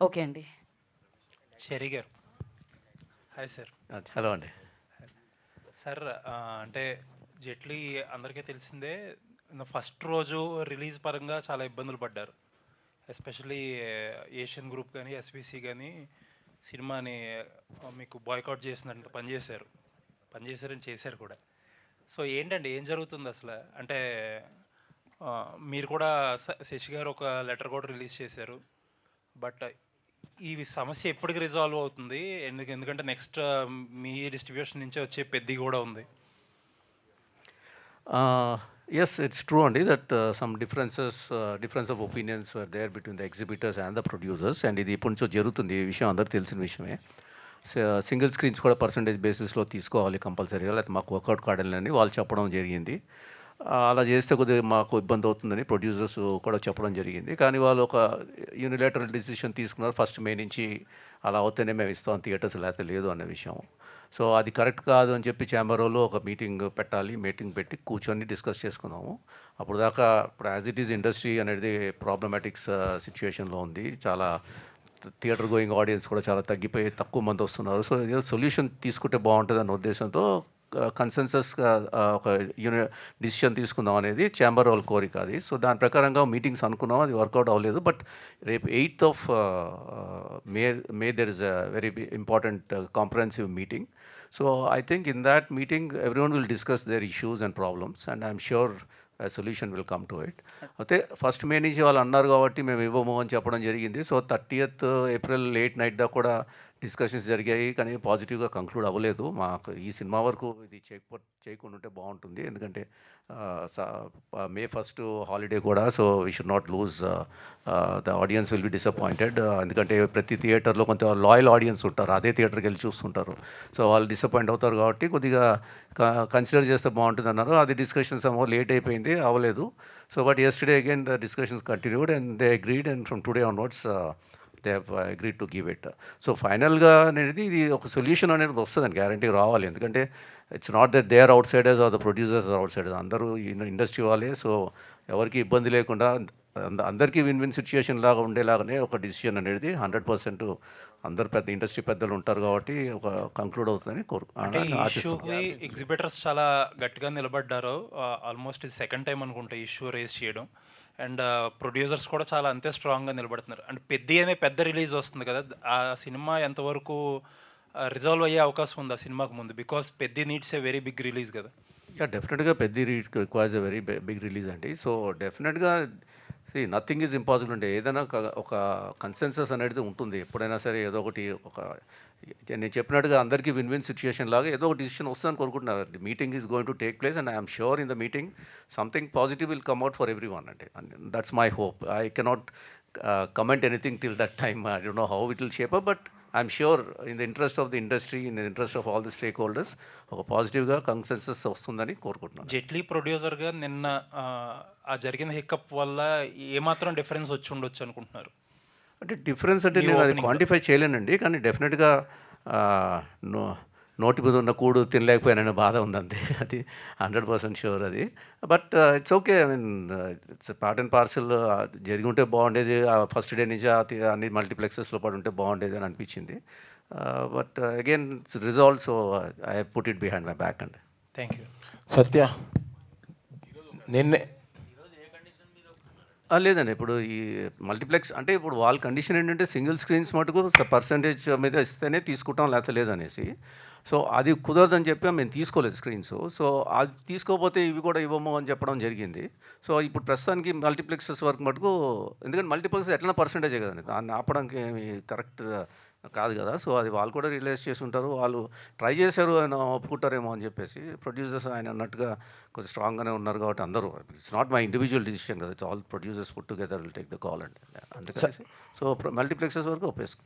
Okay అండి. షెరీ గారు. Hi sir. Hello అండి. సార్ అంటే 'జైట్లీ' అందరికీ తెలిసిందే. ఫస్ట్ రోజు రిలీజ్ పరంగా చాలా ఇబ్బందులు పడ్డారు. ఎస్పెషల్లీ ఏషియన్ గ్రూప్ గానీ, ఎస్‌విసి గానీ సినిమాని మీకు బాయ్‌కాట్ చేసినంత పని చేశారని చేశారు కూడా. సో ఏంటండి ఏం జరుగుతుందసల? అంటే మీరు కూడా శశి గారు ఒక లెటర్ కూడా రిలీజ్ చేశారు. బట్ ఈ సమస్య ఎప్పటికి రిజాల్వ్ అవుతుంది? ఎందుకంటే నెక్స్ట్ మీ డిస్ట్రిబ్యూషన్ నుంచే వచ్చే పెద్ది కూడా ఉంది. Yes, it's true only that some difference of opinions were there between the exhibitors and the producers, and ఇది ఇప్పటి నుంచో జరుగుతుంది. ఈ విషయం అందరికీ తెలిసిన విషయమే. సింగిల్ స్క్రీన్స్ కూడా పర్సంటేజ్ బేసిస్లో తీసుకోవాలి కంపల్సరీగా, లేకపోతే మాకు వర్కౌట్ కావాలని వాళ్ళు చెప్పడం జరిగింది. అలా చేస్తే కొద్దిగా మాకు ఇబ్బంది అవుతుందని ప్రొడ్యూసర్స్ కూడా చెప్పడం జరిగింది. కానీ వాళ్ళు ఒక యూనిలేటరల్ డిసిషన్ తీసుకున్నారు. ఫస్ట్ మే నుంచి అలా అవుతేనే మేము ఇస్తాం థియేటర్స్, లేకపోతే లేదు అనే విషయం. సో అది కరెక్ట్ కాదు అని చెప్పి ఛాంబర్ వాళ్ళు ఒక మీటింగ్ పెట్టాలి. మీటింగ్ పెట్టి కూర్చొని డిస్కస్ చేసుకున్నాము. అప్పుడు దాకా ఇప్పుడు యాజ్ ఇట్ ఈజ్ ఇండస్ట్రీ అనేది ప్రాబ్లమాటిక్స్ సిచ్యువేషన్లో ఉంది. చాలా థియేటర్ గోయింగ్ ఆడియన్స్ కూడా చాలా తగ్గిపోయి తక్కువ మంది వస్తున్నారు. సో ఏదో సొల్యూషన్ తీసుకుంటే బాగుంటుంది అన్న ఉద్దేశంతో కన్సెన్సస్గా ఒక డిసిషన్ తీసుకుందాం అనేది ఛాంబర్ వాళ్ళ కోరిక అది. సో దాని ప్రకారంగా మీటింగ్స్ అనుకున్నాం, అది వర్కౌట్ అవ్వలేదు. బట్ రేపు 8th of May there is a very important comprehensive meeting. So I think in that meeting everyone will discuss there issues and problems, and I'm sure solution will come to it. అయితే first మే నుంచి వాళ్ళు అన్నారు కాబట్టి మేము ఇవ్వము అని చెప్పడం జరిగింది. So 30th April late night దాకా కూడా డిస్కషన్స్ జరిగాయి, కానీ పాజిటివ్గా కంక్లూడ్ అవ్వలేదు. మాకు ఈ సినిమా వరకు ఇది చేయకుండా ఉంటే బాగుంటుంది. ఎందుకంటే మే 1st హాలిడే కూడా, so we should not lose the audience will be disappointed. ఎందుకంటే ప్రతి థియేటర్లో కొంత లాయల్ ఆడియన్స్ ఉంటారు, అదే థియేటర్కి వెళ్ళి చూస్తుంటారు. సో వాళ్ళు డిసప్పాయింట్ అవుతారు కాబట్టి కొద్దిగా కన్సిడర్ చేస్తే బాగుంటుంది అన్నారు. అది డిస్కషన్స్ ఏమో లేట్ అయిపోయింది, అవ్వలేదు. So but yesterday again the discussions continued and they agreed, and from today onwards they have agreed to give it. So ఫైనల్గా అనేది ఇది ఒక సొల్యూషన్ అనేది వస్తుందని గ్యారంటీ రావాలి. ఎందుకంటే it's not that they are outsiders are the producers are outsiders, అందరూ industry వాళ్ళే. సో ఎవరికి ఇబ్బంది లేకుండా అందరికీ విన్ విన్ సిచ్యుయేషన్ లాగా ఉండేలాగానే ఒక డిసిషన్ అనేది 100% అందరు పెద్ద ఇండస్ట్రీ పెద్దలు ఉంటారు కాబట్టి ఒక కంక్లూడ్ అవుతుందని ఇష్యూకి ఎగ్జిబిటర్స్ చాలా గట్టిగా నిలబడ్డారు. ఆల్మోస్ట్ ఇది సెకండ్ టైం అనుకుంటా ఇష్యూ రేస్ చేయడం. అండ్ ప్రొడ్యూసర్స్ కూడా చాలా అంతే స్ట్రాంగ్గా నిలబడుతున్నారు. అండ్ పెద్ద అనే పెద్ద రిలీజ్ వస్తుంది కదా, ఆ సినిమా ఎంతవరకు రిజాల్వ్ అయ్యే అవకాశం ఉంది ఆ సినిమాకు ముందు? బికాస్ పెద్ద needs a very big release కదా. యా, డెఫినెట్గా పెద్ద requires a very big release అండి. సో డెఫినెట్గా నథింగ్ ఈజ్ ఇంపాసిబుల్ అంటే ఏదైనా ఒక కన్సెన్సస్ అనేది ఉంటుంది ఎప్పుడైనా సరే. ఏదో ఒకటి నేను చెప్పినట్టుగా అందరికీ విన్ విన్ సిచ్యుయేషన్ లాగా ఏదో ఒక డిసిషన్ వస్తుందని కోరుకుంటున్నారు. The meeting is going to take place, and I'm sure in the meeting something positive will come out for every one అంటే. That's my hope. I cannot comment anything till that time. I don't know how it will shape up, but I'm sure in the interest of the industry, in the interest of all the stakeholders ఒక పాజిటివ్గా consensus వస్తుందని కోరుకుంటున్నాను. జైట్లీ ప్రొడ్యూసర్గా నిన్న ఆ జరిగిన హిక్కప్ వల్ల ఏమాత్రం డిఫరెన్స్ వచ్చి ఉండొచ్చు అనుకుంటున్నారు? అంటే డిఫరెన్స్ అంటే నేను అది క్వాంటిఫై చేయలేనండి, కానీ డెఫినెట్గా నోటి మీద ఉన్న కూడు తినలేకపోయాననే బాధ ఉందంతే. అది 100% షూర్ అది. But it's okay. I mean it's part and parcel. జరిగి ఉంటే బాగుండేది. ఫస్ట్ డే నుంచి అన్ని మల్టీప్లెక్సెస్లో పడి ఉంటే బాగుండేది అని అనిపించింది. But again it's resolve, so I put it behind my back అండి. Thank you. సత్య, నిన్నే లేదండి, ఇప్పుడు ఈ మల్టీప్లెక్స్ అంటే ఇప్పుడు వాళ్ళ కండిషన్ ఏంటంటే సింగిల్ స్క్రీన్స్ మటుకు పర్సంటేజ్ మీద ఇస్తేనే తీసుకుంటాం, లేకపోతే లేదనేసి. సో అది కుదరదని చెప్పి మేము తీసుకోలేదు స్క్రీన్స్. సో అది తీసుకోకపోతే ఇవి కూడా ఇవ్వము అని చెప్పడం జరిగింది. సో ఇప్పుడు ప్రస్తుతానికి మల్టీప్లెక్సెస్ వరకు మటుకు, ఎందుకంటే మల్టీప్లెక్స్ ఎట్లా పర్సంటేజే కదండి, దాన్ని ఆపడానికి ఏమి కరెక్ట్ కాదు కదా. సో అది వాళ్ళు కూడా రియలైజ్ చేసి ఉంటారు. వాళ్ళు ట్రై చేశారు, ఆయన ఒప్పుకుంటారేమో అని చెప్పేసి. ప్రొడ్యూసర్స్ ఆయన అన్నట్టుగా కొంచెం స్ట్రాంగ్గానే ఉన్నారు కాబట్టి అందరూ, it's not my individual decision కదా, it's all producers put together will take the call అండి. అందుకని సో మల్టీప్లెక్సెస్ వరకు ఒప్పేసుకున్నాను.